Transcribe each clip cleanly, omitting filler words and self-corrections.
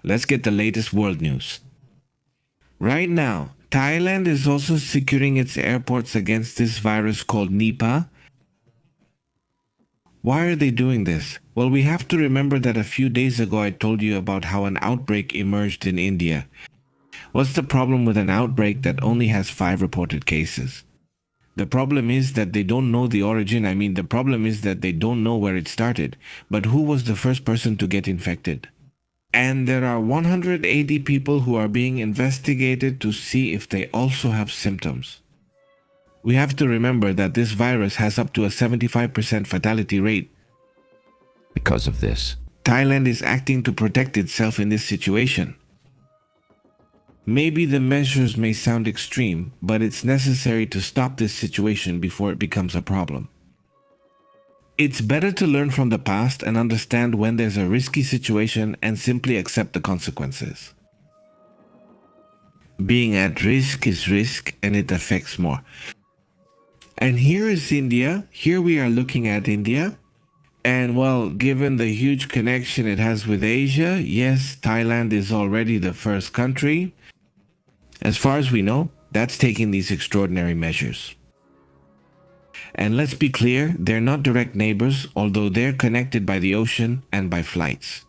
Let's get the latest world news. Right now, Thailand is also securing its airports against this virus called Nipah. Why are they doing this? Well, we have to remember that a few days ago I told you about how an outbreak emerged in India. What's the problem with an outbreak that only has 5 reported cases? The problem is that they don't know the origin. The problem is that they don't know where it started. But who was the first person to get infected? And there are 180 people who are being investigated to see if they also have symptoms. We have to remember that this virus has up to a 75% fatality rate. Because of this, Thailand is acting to protect itself in this situation. Maybe the measures may sound extreme, but it's necessary to stop this situation before it becomes a problem. It's better to learn from the past and understand when there's a risky situation and simply accept the consequences. Being at risk is risk and it affects more. And here is India. Here we are looking at India. And well, given the huge connection it has with Asia, yes, Thailand is already the first country. As far as we know, that's taking these extraordinary measures. And let's be clear, they're not direct neighbors, although they're connected by the ocean and by flights.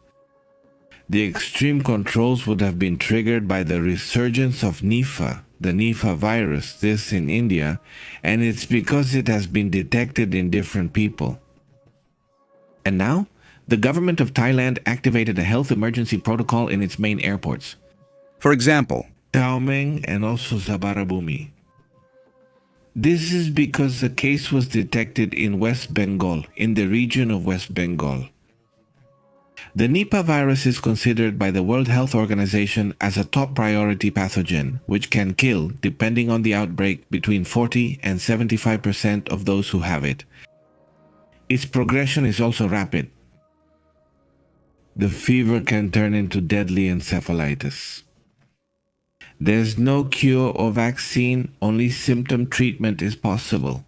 The extreme controls would have been triggered by the resurgence of Nipah, the Nipah virus, this in India, and it's because it has been detected in different people. And now, the government of Thailand activated a health emergency protocol in its main airports. for example, Taomeng and also Sabarabumi. This is because the case was detected in West Bengal, in the region of West Bengal. The Nipah virus is considered by the World Health Organization as a top priority pathogen, which can kill, depending on the outbreak, between 40 and 75% of those who have it. Its progression is also rapid. The fever can turn into deadly encephalitis. There's no cure or vaccine, only symptom treatment is possible.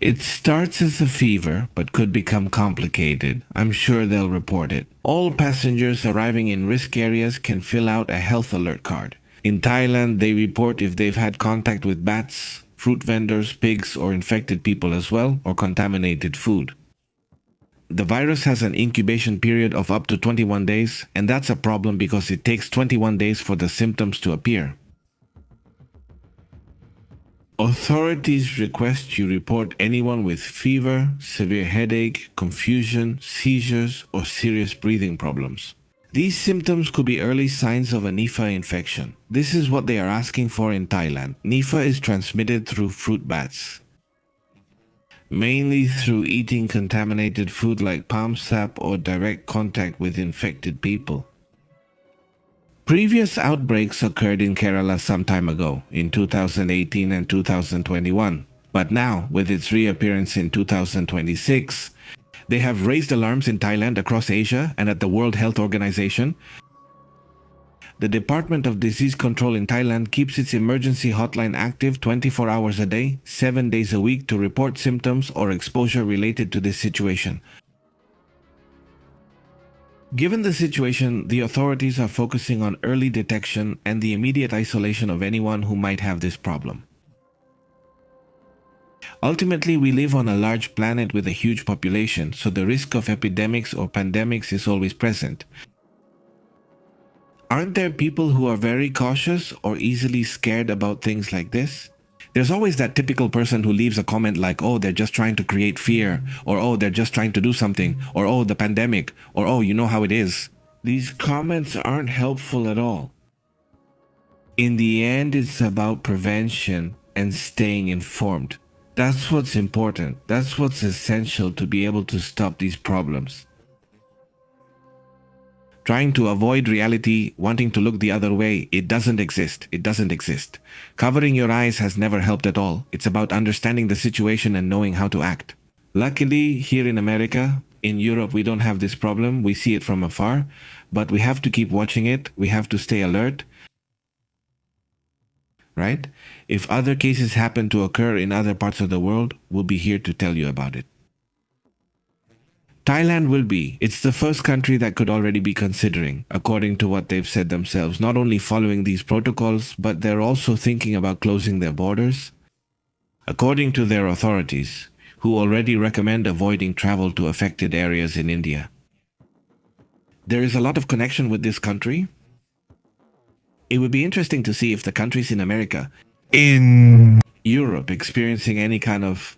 It starts as a fever, but could become complicated. I'm sure they'll report it. All passengers arriving in risk areas can fill out a health alert card. In Thailand, they report if they've had contact with bats, fruit vendors, pigs, or infected people as well, or contaminated food. The virus has an incubation period of up to 21 days, and that's a problem because it takes 21 days for the symptoms to appear. Authorities request you report anyone with fever, severe headache, confusion, seizures, or serious breathing problems. These symptoms could be early signs of a Nipah infection. This is what they are asking for in Thailand. Nipah is transmitted through fruit bats, mainly through eating contaminated food like palm sap or direct contact with infected people. Previous outbreaks occurred in Kerala some time ago, in 2018 and 2021. But now, with its reappearance in 2026, they have raised alarms in Thailand, across Asia, and at the World Health Organization. The Department of Disease Control in Thailand keeps its emergency hotline active 24 hours a day, 7 days a week to report symptoms or exposure related to this situation. Given the situation, the authorities are focusing on early detection and the immediate isolation of anyone who might have this problem. Ultimately, we live on a large planet with a huge population, so the risk of epidemics or pandemics is always present. Aren't there people who are very cautious or easily scared about things like this? There's always that typical person who leaves a comment like, oh, they're just trying to create fear, or oh, they're just trying to do something, or oh, the pandemic, or oh, you know how it is. These comments aren't helpful at all. In the end, it's about prevention and staying informed. That's what's important. That's what's essential to be able to stop these problems. Trying to avoid reality, wanting to look the other way, it doesn't exist. It doesn't exist. Covering your eyes has never helped at all. It's about understanding the situation and knowing how to act. Luckily, here in America, in Europe, we don't have this problem. We see it from afar, but we have to keep watching it. We have to stay alert, right? If other cases happen to occur in other parts of the world, we'll be here to tell you about it. Thailand will be. It's the first country that could already be considering, according to what they've said themselves, not only following these protocols, but they're also thinking about closing their borders, according to their authorities, who already recommend avoiding travel to affected areas in India. There is a lot of connection with this country. It would be interesting to see if the countries in America, in Europe, experiencing any kind of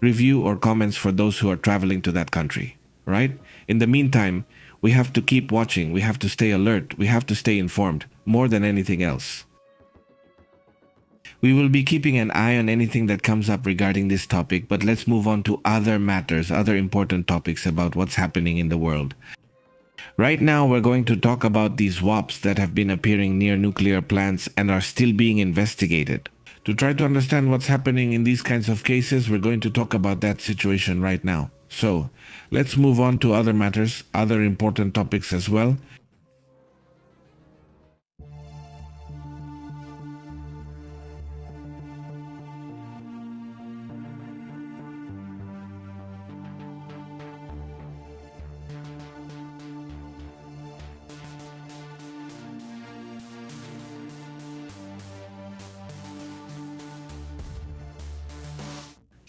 review or comments for those who are traveling to that country, right? In the meantime, we have to keep watching, we have to stay alert, we have to stay informed more than anything else. We will be keeping an eye on anything that comes up regarding this topic, but let's move on to other matters, other important topics about what's happening in the world. Right now, we're going to talk about these WAPs that have been appearing near nuclear plants and are still being investigated. To try to understand what's happening in these kinds of cases, we're going to talk about that situation right now. So, let's move on to other matters, other important topics as well.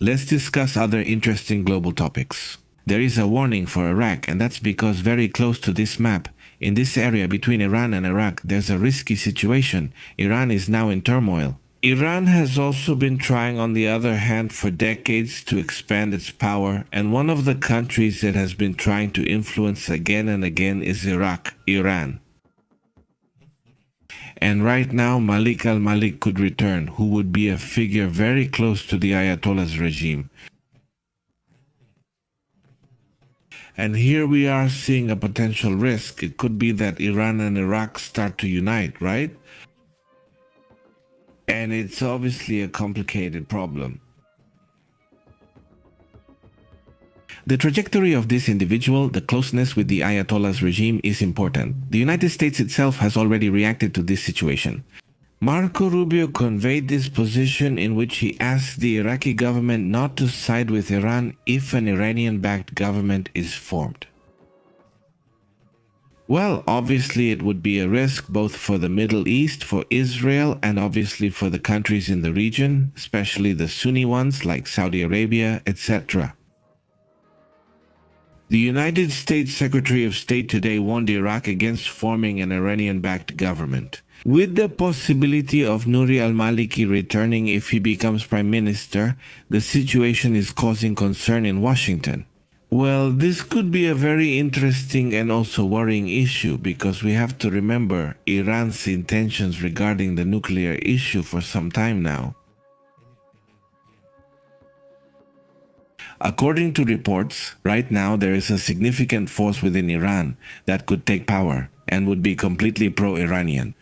Let's discuss other interesting global topics. There is a warning for Iraq, and that's because very close to this map, in this area between Iran and Iraq, there's a risky situation. Iran is now in turmoil. Iran has also been trying, on the other hand, for decades to expand its power, and one of the countries that has been trying to influence again and again is Iran. And right now, Malik al-Malik could return, who would be a figure very close to the Ayatollah's regime. And here we are seeing a potential risk. It could be that Iran and Iraq start to unite, right? And it's obviously a complicated problem. The trajectory of this individual, the closeness with the Ayatollah's regime, is important. The United States itself has already reacted to this situation. Marco Rubio conveyed this position in which he asked the Iraqi government not to side with Iran if an Iranian-backed government is formed. Well, obviously it would be a risk both for the Middle East, for Israel, and obviously for the countries in the region, especially the Sunni ones like Saudi Arabia, etc. The United States Secretary of State today warned Iraq against forming an Iranian-backed government. With the possibility of Nouri al-Maliki returning if he becomes prime minister, the situation is causing concern in Washington. Well, this could be a very interesting and also worrying issue because we have to remember Iran's intentions regarding the nuclear issue for some time now. According to reports, right now there is a significant force within Iran that could take power and would be completely pro-Iranian.